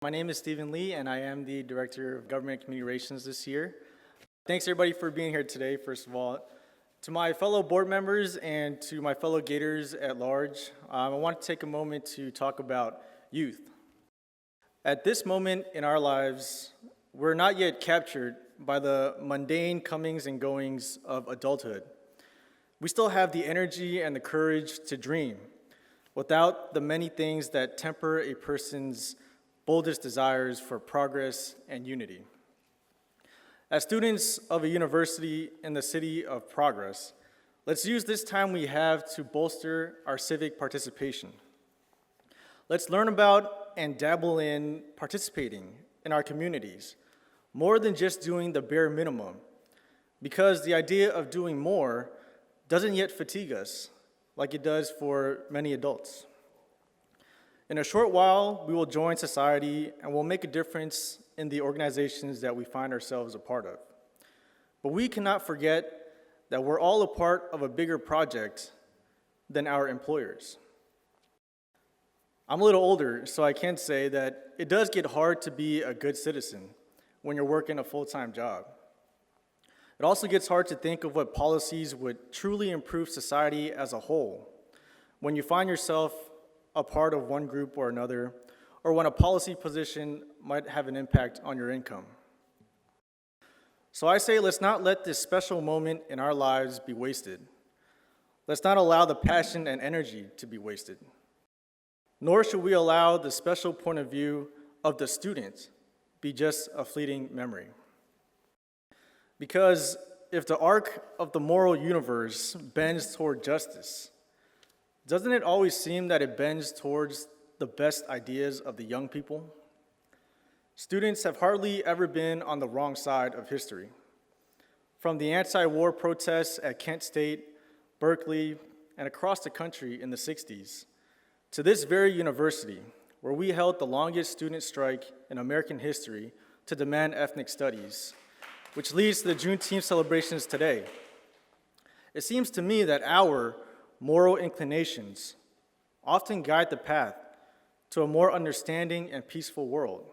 My name is Stephen Lee, and I am the Director of Government Communications this year. Thanks everybody for being here today, first of all. To my fellow board members and to my fellow Gators at large, I want to take a moment to talk about youth. At this moment in our lives, we're not yet captured by the mundane comings and goings of adulthood. We still have the energy and the courage to dream without the many things that temper a person's boldest desires for progress and unity. As students of a university in the city of progress, let's use this time we have to bolster our civic participation. Let's learn about and dabble in participating in our communities, more than just doing the bare minimum, because the idea of doing more doesn't yet fatigue us like it does for many adults. In a short while, we will join society and will make a difference in the organizations that we find ourselves a part of. But we cannot forget that we're all a part of a bigger project than our employers. I'm a little older, so I can say that it does get hard to be a good citizen when you're working a full-time job. It also gets hard to think of what policies would truly improve society as a whole when you find yourself a part of one group or another, or when a policy position might have an impact on your income. So I say, let's not let this special moment in our lives be wasted. Let's not allow the passion and energy to be wasted. Nor should we allow the special point of view of the student be just a fleeting memory. Because if the arc of the moral universe bends toward justice, doesn't it always seem that it bends towards the best ideas of the young people? Students have hardly ever been on the wrong side of history. From the anti-war protests at Kent State, Berkeley, and across the country in the 60s, to this very university, where we held the longest student strike in American history to demand ethnic studies, which leads to the Juneteenth celebrations today. It seems to me that our moral inclinations often guide the path to a more understanding and peaceful world,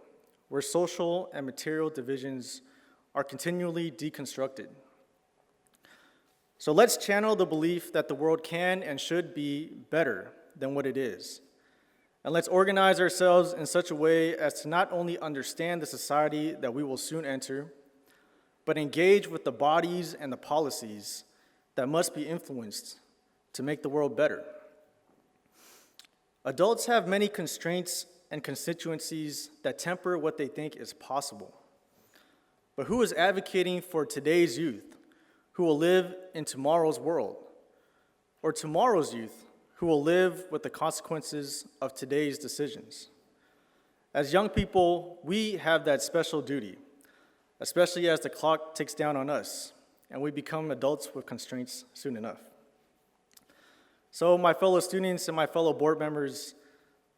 where social and material divisions are continually deconstructed. So let's channel the belief that the world can and should be better than what it is. And let's organize ourselves in such a way as to not only understand the society that we will soon enter, but engage with the bodies and the policies that must be influenced to make the world better. Adults have many constraints and constituencies that temper what they think is possible. But who is advocating for today's youth who will live in tomorrow's world? Or tomorrow's youth who will live with the consequences of today's decisions? As young people, we have that special duty, especially as the clock ticks down on us and we become adults with constraints soon enough. So my fellow students and my fellow board members,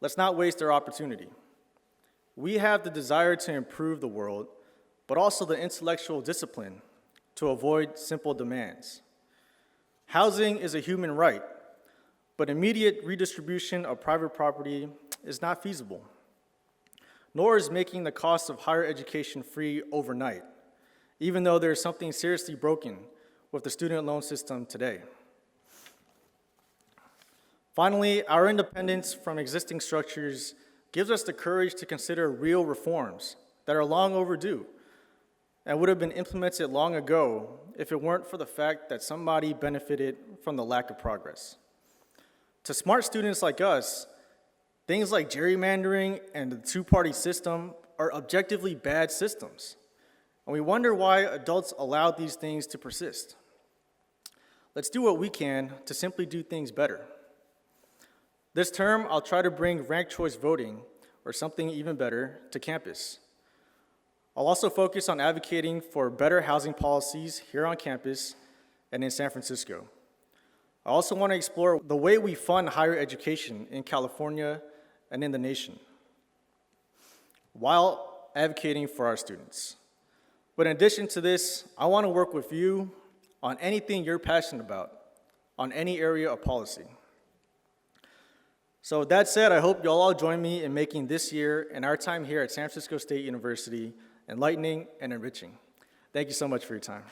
let's not waste our opportunity. We have the desire to improve the world, but also the intellectual discipline to avoid simple demands. Housing is a human right, but immediate redistribution of private property is not feasible, nor is making the cost of higher education free overnight, even though there is something seriously broken with the student loan system today. Finally, our independence from existing structures gives us the courage to consider real reforms that are long overdue and would have been implemented long ago if it weren't for the fact that somebody benefited from the lack of progress. To smart students like us, things like gerrymandering and the two-party system are objectively bad systems, and we wonder why adults allowed these things to persist. Let's do what we can to simply do things better. This term, I'll try to bring ranked choice voting, or something even better, to campus. I'll also focus on advocating for better housing policies here on campus and in San Francisco. I also want to explore the way we fund higher education in California and in the nation, while advocating for our students. But in addition to this, I want to work with you on anything you're passionate about, on any area of policy. So with that said, I hope you'll all join me in making this year and our time here at San Francisco State University enlightening and enriching. Thank you so much for your time.